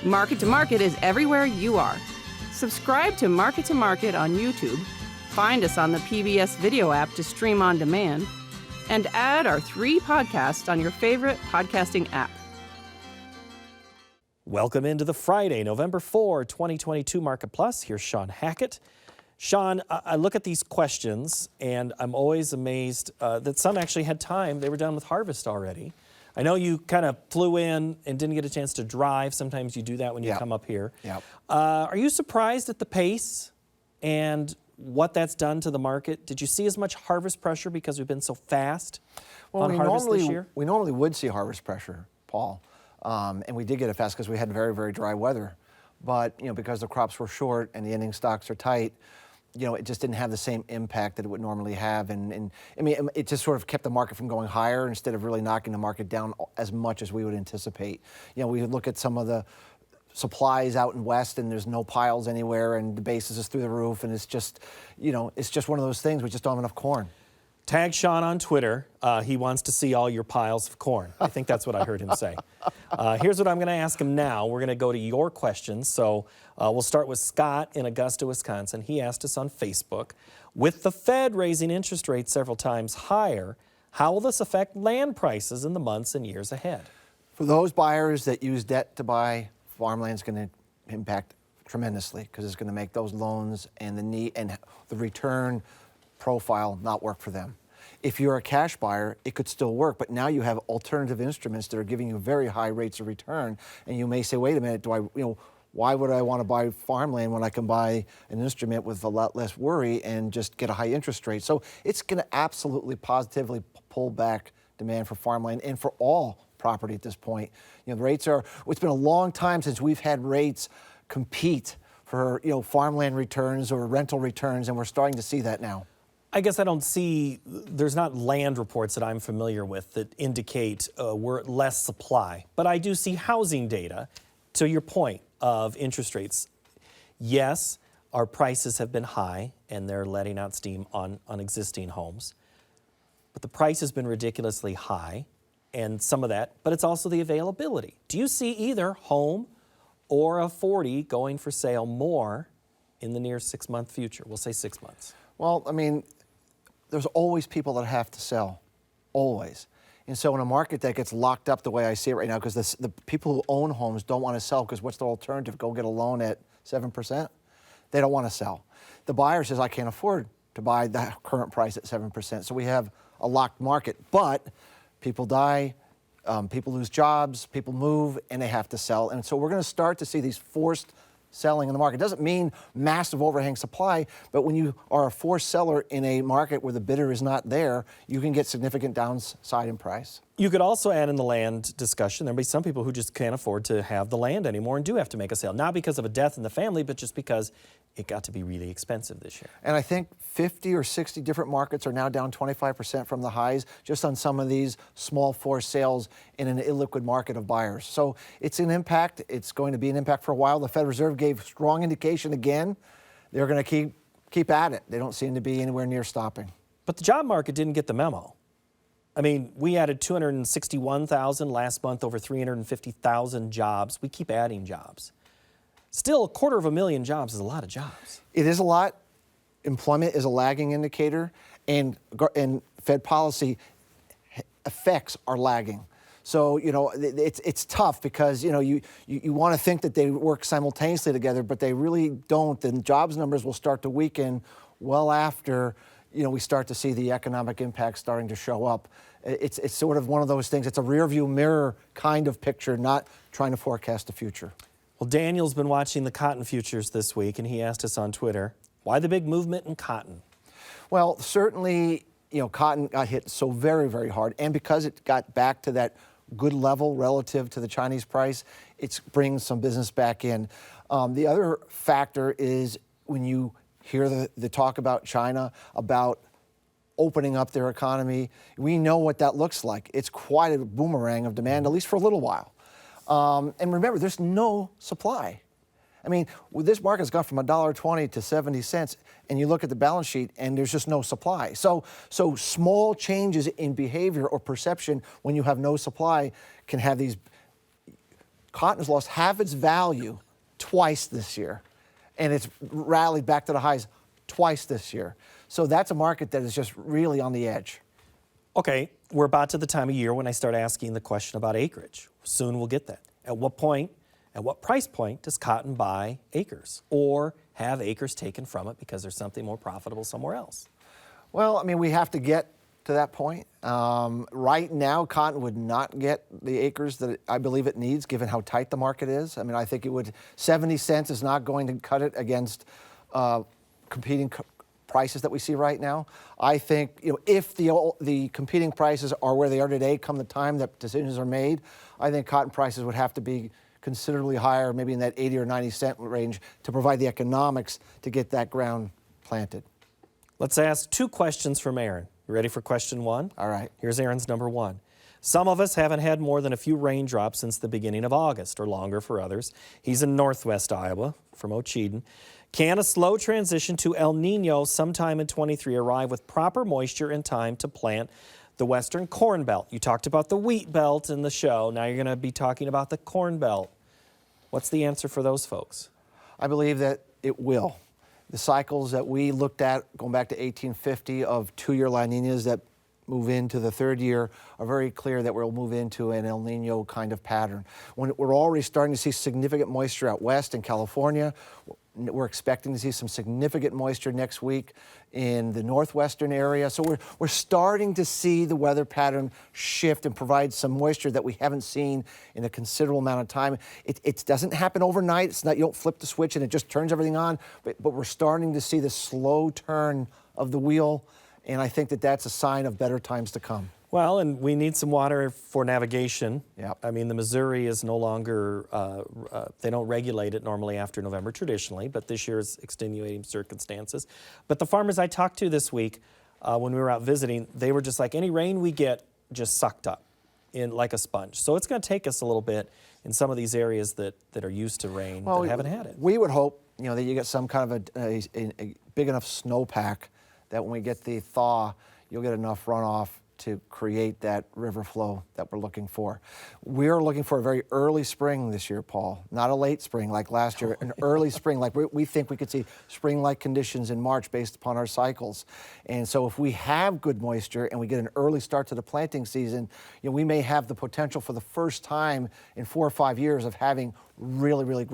Market to Market is everywhere you are. Subscribe to Market on YouTube, find us on the PBS video app to stream on demand, and add our 3 podcasts on your favorite podcasting app. Welcome into the Friday, November 4, 2022 Market Plus. Here's Shawn Hackett. Shawn, I look at these questions and I'm always amazed that some actually had time. They were done with harvest already. I know you kind of flew in and didn't get a chance to drive. Sometimes you do that when you come up here. Yep. Are you surprised at the pace and what that's done to the market? Did you see as much harvest pressure because we've been so fast on harvest this year? We normally would see harvest pressure, Paul. And we did get it fast because we had very, very dry weather. But, because the crops were short and the ending stocks are tight, it just didn't have the same impact that it would normally have. And I mean, it just sort of kept the market from going higher instead of really knocking the market down as much as we would anticipate. We look at some of the supplies out in West and there's no piles anywhere and the basis is through the roof. And it's just, it's just one of those things. We just don't have enough corn. Tag Shawn on Twitter. He wants to see all your piles of corn. I think that's what I heard him say. Here's what I'm going to ask him now. We're going to go to your questions. So we'll start with Scott in Augusta, Wisconsin. He asked us on Facebook, with the Fed raising interest rates several times higher, how will this affect land prices in the months and years ahead? For those buyers that use debt to buy, farmland is going to impact tremendously because it's going to make those loans and the need and the return profile not work for them. If you're a cash buyer, it could still work, but now you have alternative instruments that are giving you very high rates of return, and you may say, wait a minute, why would I want to buy farmland when I can buy an instrument with a lot less worry and just get a high interest rate? So it's going to absolutely positively pull back demand for farmland and for all property at this point. The rates it's been a long time since we've had rates compete for, farmland returns or rental returns, and we're starting to see that now. I guess there's not land reports that I'm familiar with that indicate we're at less supply, but I do see housing data to your point of interest rates. Yes, our prices have been high and they're letting out steam on existing homes, but the price has been ridiculously high and some of that, but it's also the availability. Do you see either home or a 40 going for sale more in the near 6-month future? We'll say 6 months. Well, I mean, there's always people that have to sell, always. And so in a market that gets locked up the way I see it right now, because the people who own homes don't want to sell because what's the alternative? Go get a loan at 7%? They don't want to sell. The buyer says, I can't afford to buy the current price at 7%. So we have a locked market. But people die, people lose jobs, people move, and they have to sell. And so we're going to start to see these forced selling in the market. It doesn't mean massive overhang supply, but when you are a forced seller in a market where the bidder is not there, you can get significant downside in price. You could also add in the land discussion. There'll be some people who just can't afford to have the land anymore and do have to make a sale, not because of a death in the family, but just because it got to be really expensive this year. And I think 50 or 60 different markets are now down 25% from the highs just on some of these small forced sales in an illiquid market of buyers. So it's an impact. It's going to be an impact for a while. The Federal Reserve gave strong indication again. They're going to keep at it. They don't seem to be anywhere near stopping. But the job market didn't get the memo. I mean, we added 261,000 last month, over 350,000 jobs. We keep adding jobs. Still, 250,000 jobs is a lot of jobs. It is a lot. Employment is a lagging indicator, and Fed policy effects are lagging. So, it's tough because, you want to think that they work simultaneously together, but they really don't. And jobs numbers will start to weaken well after, we start to see the economic impact starting to show up. It's sort of one of those things. It's a rear view mirror kind of picture, not trying to forecast the future. Well, Daniel's been watching the cotton futures this week, and he asked us on Twitter, why the big movement in cotton? Well, certainly, cotton got hit so very, very hard. And because it got back to that good level relative to the Chinese price, it's bringing some business back in. The other factor is when you hear the talk about China, about opening up their economy, we know what that looks like. It's quite a boomerang of demand, at least for a little while. And remember, there's no supply. I mean, this market's gone from $1.20 to 70 cents, and you look at the balance sheet, and there's just no supply. So small changes in behavior or perception when you have no supply can have these cotton has lost half its value twice this year, and it's rallied back to the highs twice this year. So that's a market that is just really on the edge. Okay, we're about to the time of year when I start asking the question about acreage. Soon we'll get that. At what point, at what price point does cotton buy acres or have acres taken from it because there's something more profitable somewhere else? Well, I mean, we have to get to that point. Right now, cotton would not get the acres that I believe it needs, given how tight the market is. I mean, I think it would, 70 cents is not going to cut it against competing prices that we see right now. I think, if the competing prices are where they are today, come the time that decisions are made, I think cotton prices would have to be considerably higher, maybe in that 80 or 90 cent range, to provide the economics to get that ground planted. Let's ask 2 questions from Aaron. You ready for question 1? All right. Here's Aaron's number 1. Some of us haven't had more than a few raindrops since the beginning of August, or longer for others. He's in northwest Iowa, from Ocheeden. Can a slow transition to El Nino sometime in 23 arrive with proper moisture and time to plant the western corn belt? You talked about the wheat belt in the show. Now you're going to be talking about the corn belt. What's the answer for those folks? I believe that it will. The cycles that we looked at going back to 1850 of 2-year La Ninas that move into the 3rd year are very clear that we'll move into an El Nino kind of pattern. When we're already starting to see significant moisture out west in California. We're expecting to see some significant moisture next week in the northwestern area. So we're starting to see the weather pattern shift and provide some moisture that we haven't seen in a considerable amount of time. It doesn't happen overnight. It's not, you don't flip the switch and it just turns everything on, but we're starting to see the slow turn of the wheel, and I think that that's a sign of better times to come. Well, and we need some water for navigation. Yep. I mean, the Missouri is no longer, they don't regulate it normally after November traditionally, but this year is extenuating circumstances. But the farmers I talked to this week when we were out visiting, they were just like, any rain we get just sucked up in like a sponge. So it's going to take us a little bit in some of these areas that are used to rain that haven't had it. We would hope, that you get some kind of a big enough snowpack that when we get the thaw, you'll get enough runoff to create that river flow that we're looking for. We're looking for a very early spring this year, Paul, not a late spring like last year, an early spring. Like we think we could see spring-like conditions in March based upon our cycles. And so if we have good moisture and we get an early start to the planting season, we may have the potential for the first time in 4 or 5 years of having really, really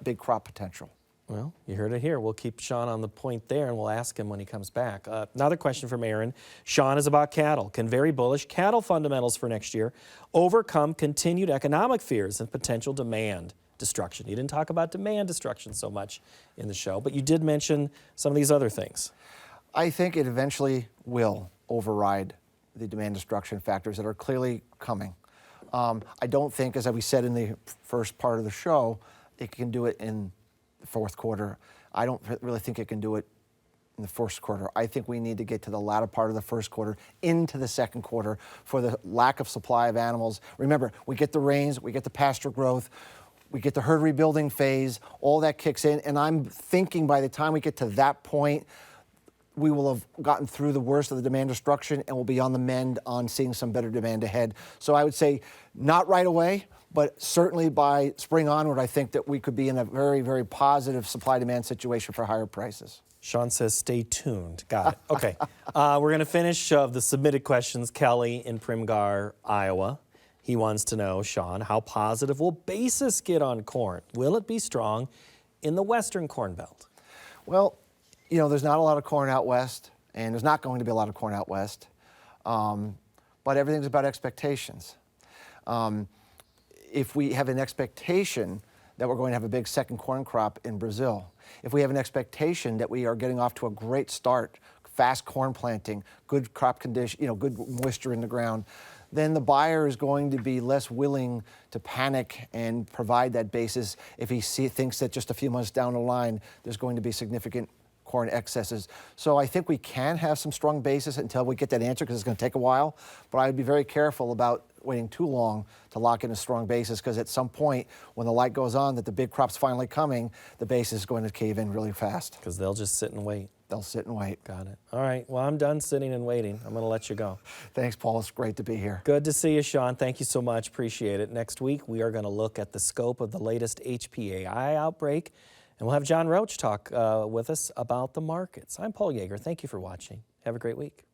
big crop potential. Well, you heard it here. We'll keep Shawn on the point there, and we'll ask him when he comes back. Another question from Aaron. Shawn is about cattle. Can very bullish cattle fundamentals for next year overcome continued economic fears and potential demand destruction? You didn't talk about demand destruction so much in the show, but you did mention some of these other things. I think it eventually will override the demand destruction factors that are clearly coming. I don't think, as we said in the first part of the show, it can do it in fourth quarter. I don't really think it can do it in the first quarter. I think we need to get to the latter part of the first quarter into the second quarter for the lack of supply of animals. Remember, we get the rains, we get the pasture growth, we get the herd rebuilding phase, all that kicks in, and I'm thinking by the time we get to that point, we will have gotten through the worst of the demand destruction and we'll be on the mend on seeing some better demand ahead. So I would say not right away, but certainly by spring onward, I think that we could be in a very, very positive supply-demand situation for higher prices. Shawn says stay tuned. Got it. Okay. We're going to finish the submitted questions. Kelly in Primgar, Iowa. He wants to know, Shawn, how positive will basis get on corn? Will it be strong in the western corn belt? Well, there's not a lot of corn out west, and there's not going to be a lot of corn out west. But everything's about expectations. If we have an expectation that we're going to have a big second corn crop in Brazil, if we have an expectation that we are getting off to a great start, fast corn planting, good crop condition, good moisture in the ground, then the buyer is going to be less willing to panic and provide that basis if he thinks that just a few months down the line there's going to be significant corn excesses. So I think we can have some strong basis until we get that answer, because it's going to take a while. But I would be very careful about waiting too long to lock in a strong basis, because at some point when the light goes on that the big crop's finally coming, the basis is going to cave in really fast. Because they'll just sit and wait. they'll sit and wait. Got it. All right. Well, I'm done sitting and waiting. I'm going to let you go. Thanks, Paul. It's great to be here. Good to see you, Shawn. Thank you so much. Appreciate it. Next week, we are going to look at the scope of the latest HPAI outbreak, and we'll have John Roach talk with us about the markets. I'm Paul Yeager. Thank you for watching. Have a great week.